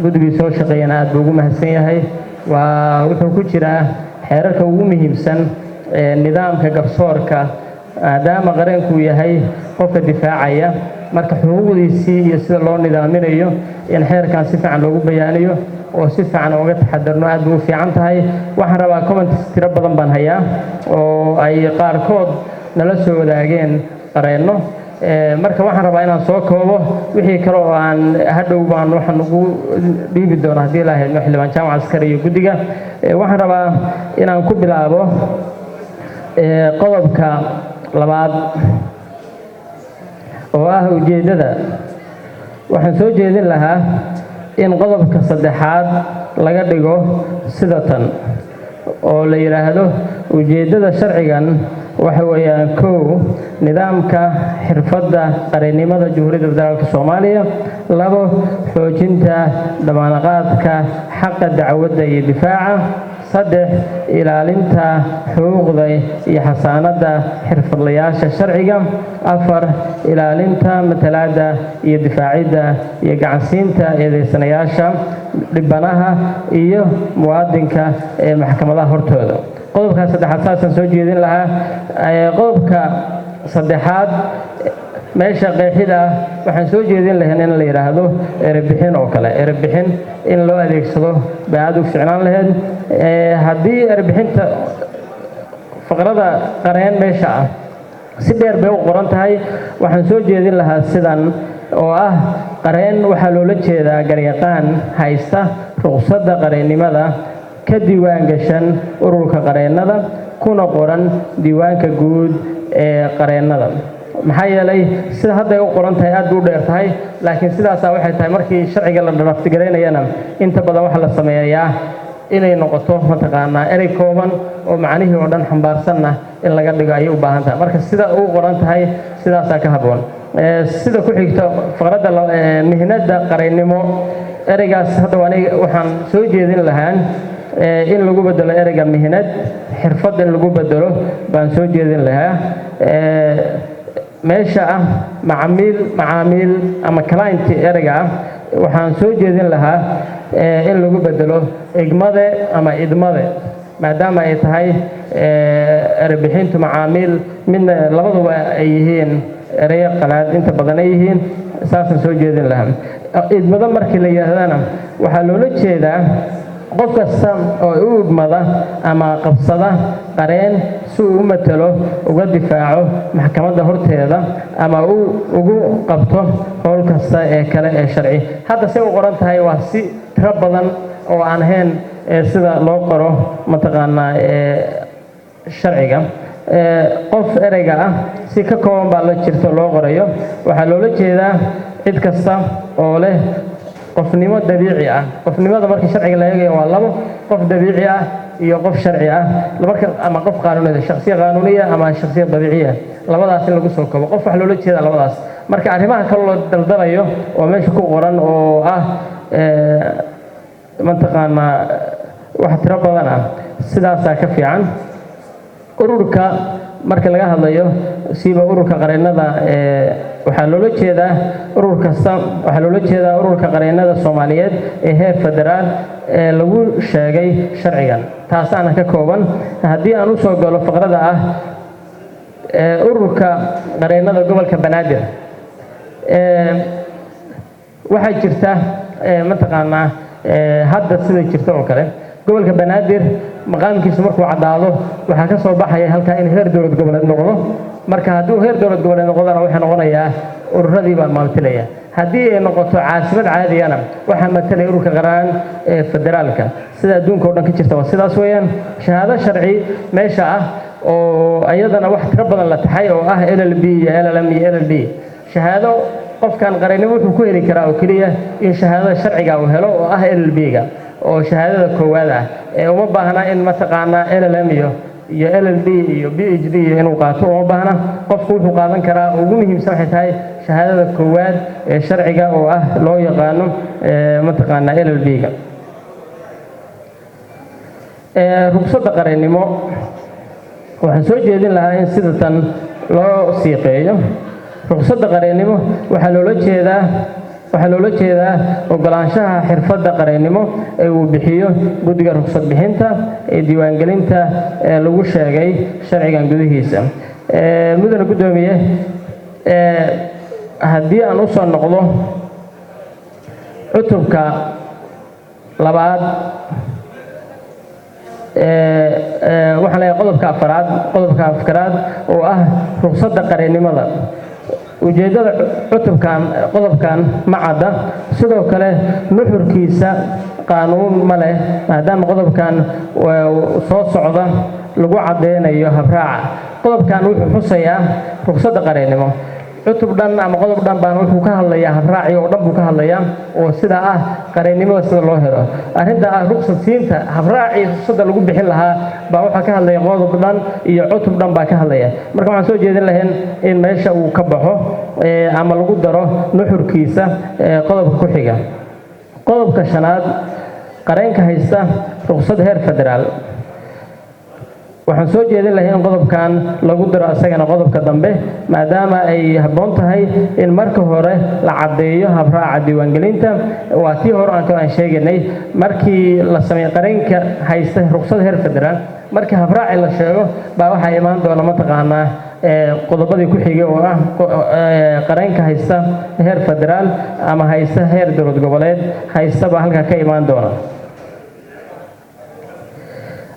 guddigii soo shaqeeyana aad buu ugu mahadsan yahay wuxuu ku jiraa xeerarka ugu muhiimsan nidaamka garsoorka maadaama qareenku yahay qofka difaacaya marka xuquuqdiisii iyo sida loo nidaaminayo in xeerkan si fiican loogu bayaaniyo oo si fiican uga taxadarno aad buu u fiican tahay waxaan rabaa comments tiro badan baan hayaa oo ay qaarkood nala soo wadaageen qareenno marka waxaan rabaa inaan soo koobo wixii kale oo aan hadhow baan waxaan ugu dhiibi doonaa haddii ilaahay xildhibaan jaamac askari iyo guddiga waxaan rabaa inaan ku bilaabo qodobka labaad oo ah ujeeddada waxaan soo jeedin lahaa in qodobka saddexaad laga dhigo sida tan oo la yidhaahdo ujeeddada sharcigan waxa weeyaan kow nidaamka xirfadda qareennimada Jamhuuriyadda Federaalka Soomaaliya labo xoojinta damaanadqaadka xaqa dacwadda iyo difaaca saddex ilaalinta xuquuqda iyo xasaanadda xirfadlayaasha sharciga afar ilaalinta matalaadda iyo difaacidda iyo gacansiinta eedeysanayaasha dhibanaha iyo muwaadinka ee maxkamadaha hortooda qodobka saddexaad saasaan soo jeedin lahaa qodobka saddexaad meesha qeexida waxaan soo jeedin lahayn in la yiraahdo erebixin oo kale erebixin in loo adeegsado baad u ficnaan lahayd haddii erebixinta faqrada qareen meesha ah si dheer bay u qoran tahay waxaan soo jeedin lahaa sidan oo ah qareen waxaa loola jeedaa garyaqaan haysta ruqsadda qareennimada ka diiwaan gashan ururka qareennada kuna qoran diiwaanka guud ee qareennada maxaa yeelay sida hadda ay u qoran tahay aad u dheer tahay laakiin sidaas waxay tahay markii sharciga la draftigareynayana inta badan waxa la sameeyaa inay noqoto mataqaanaa erey kooban oo macnihii oo dhan xambaarsanna in laga dhigo ayay u baahan tahay marka sida uu qoran tahay sidaasaa ka habboon sida ku xigta faqradda mihnada qareennimo ereygaas hadda waxaan soo jeedin lahaa in lagu bedelo ereyga mihnad xirfad in lagu bedelo baan soo jeedin lahaa meesha ah macaamiil ama client ereyga waxaan soo jeedin lahaa in lagu bedelo igmade ama idmade maadaama ay tahay erebixintu macaamiil midna labaduba ay yihiin ereyo qalaad inta badan ay yihiin saasaan soo jeedin lahaa idmado markii la yidhaahdana waxaa loola jeedaa qof kasta oo u igmada ama qabsada qareen si uu u matalo uga difaaco maxkamadda horteeda ama uu ugu qabto howl kasta ee kale ee sharci hadda say u qoran tahay waa si tiro badan oo aan ahayn sida loo qoro mataqaanaa sharciga qof ereyga ah si ka kooban baa la jirto loo qorayo waxaa loola jeedaa cid kasta oo leh qofnimo dabiici ah qofnimada markii sharciga la eegayo waa labo qof dabiici ah iyo qof sharci ah marka ama qof qaanuuni shakhsiya qaanuuniya ama shakhsiya dabiiciya labadaas in lagu soo koobo qof wax loola jeedaa labadaas marka arrimaha kale loo daldalayo oo meesha ku qoran oo ah mataqaanaa wax tiro badan ah sidaasaa ka fiican ururka marka laga hadlayo siiba ururka qareennada waxaa loola jeedaa urur kasta waxaa loola jeedaa ururka qareennada Soomaaliyeed ee heer federaal ee lagu sheegay sharcigan taasaana ka kooban haddii aan u soo galo faqrada ah ururka qareennada gobolka Banaadir waxaa jirta mataqaanaa hadda sida jirta oo kale gobolka Banaadir maqaamkiisu markuu cadaado waxaa ka soo baxaya halka in heer dowlad goboleed noqdo marka haddii heer dowlad goboleed noqdana waxa noqonaya ururadii baa maatilaya haddii ay noqoto caasimad caadiyana waxa matalay ururka qaran ee federaalka sida adduunka oo dhan ka jirta waa sidaas weeyaan shahaado sharci meesha ah oo ayadana wax tiro badan la taxay oo ah LLB iyo LLM iyo LLD shahaado qofkan qareennimo wuxuu ku heli karaa oo kaliya in shahaadada sharciga uu helo oo ah LLB-ga oo shahaadada koowaad ah uma baahna in mataqaanaa LLM iyo LLD iyo PhD inuu qaato uma baahna qofku wuxuu qaadan karaa ugu muhiimsan waxay tahay shahaadada koowaad ee sharciga oo ah loo yaqaano mataqaanaa LLB-ga ruqsadda qareennimo waxaan soo jeedin lahaa in sida tan loo siiqeeyo ruqsadda qareennimo waxaa loola jeedaa waxaa loola jeedaa ogolaanshaha xirfadda qareennimo ee uu bixiyo guddiga ruqsad bixinta ee diiwaangelinta ee lagu sheegay sharcigan gudihiisa. mudane guddoomiye, haddii aan u soo noqdo cutubka labaad, waxaan leeyahay qodobka afraad oo ah ruqsadda qareennimada. ujeeddada qodobkan ma cadda, sidoo kale nuxurkiisa qaanuun ma leh maadaama qodobkan soo socda lagu caddeynayo habraaca. qodobkan wuxuu xusayaa ruqsadda qareennimo. cutub dhan ama qodob dhan baan wuxuu ka hadlayaa habraaci oo dhan buu ka hadlayaa oo sida ah qareennimada sida loo helo. arrinta ah ruqsad siinta habraacii ruqsadda lagu bixin lahaa baa waxaa ka hadlaya qodob dhan iyo cutub dhan baa ka hadlaya. marka waxaan soo jeedin lahayn in meesha uu ka baxo ama lagu daro nuxurkiisa qodobka ku xiga. qodobka shanaad, qareenka haysta ruqsad heer federaal. waxaan soo jeedin lahay in qodobkan lagu daro isagana qodobka dambe maadaama ay habboon tahay in marka hore la caddeeyo habraaca diiwaangelinta. waa tii hore aan sheegaynay markii la sameeyo qareenka haysta ruqsad heer federaal, markii habraaci la sheego baa waxaa imaan doona mataqaanaa qodobadii ku xigay oo ah qareenka haysta heer federaal ama haysta heer dowlad goboleed haysta baa halkaa ka imaan doona.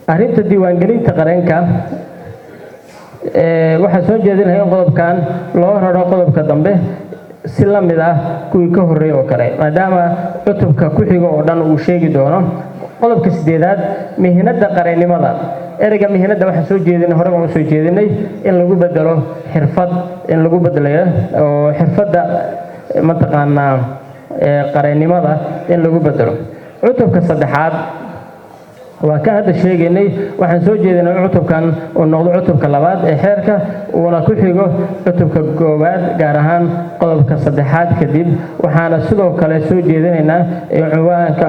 arrinta diiwaangelinta qareenka waxaa soo jeedin lahay in qodobkan loo raro qodobka dambe si la mid ah kuwii ka horreeyay oo kale maadaama cutubka ku xiga oo dhan uu sheegi doono. qodobka 8aad, mihnada qareennimada. ereyga mihnada waxaan soo jeedinay hore waan soo jeedinay in lagu bedelo xirfad, in lagu bedelayo oo xirfadda mataqaanaa qareennimada in lagu bedelo. cutubka 3aad waa ka hadda sheegaynay, waxaan soo jeedinay cutubkan uu noqdo cutubka 2aad ee xeerka uuna ku xigo cutubka 1aad gaar ahaan qodobka 3aad kadib. waxaana sidoo kale soo jeedinaynaa in cinwaanka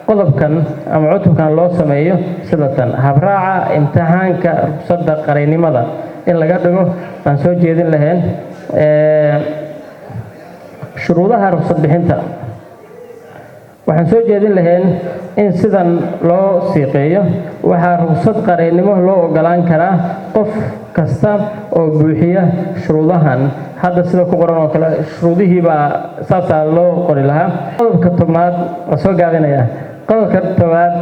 qodobkan ama cutubkan loo sameeyo sida tan: habraaca imtixaanka ruqsadda qareennimada in laga dhigo. waan soo jeedin lahayn shuruudaha ruqsad bixinta. waxaan soo jeedin lahayn in sidan loo siiqeeyo. waxaa ruqsad qareennimo loo ogolaan karaa qof kasta oo buuxiya shuruudahan hadda sida ku qoran oo kale. shuruudihii baa saasaa loo qori lahaa. qodobka 10aad waa soo gaabinaya. qodobka 10aad,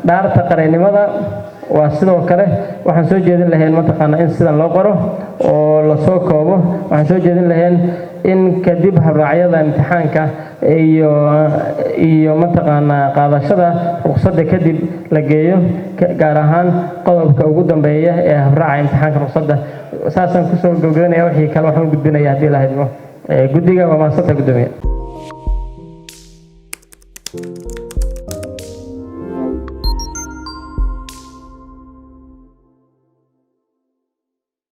dhaarta qareennimada waa sidoo kale waxaan soo jeedin lahayn mataqaanaa in sidan loo qoro oo la soo koobo. waxaan soo jeedin lahayn in kadib habraacyada imtixaanka iyo mataqaanaa qaadashada ruqsadda kadib la geeyo gaar ahaan qodobka ugu dambeeya ee habraaca imtixaanka ruqsadda. saasaan kusoo gabagabeynaya. wixii kale waxaan u gudbinaya haddii la hadlo guddiga. waa mahadsantahay guddoomiye.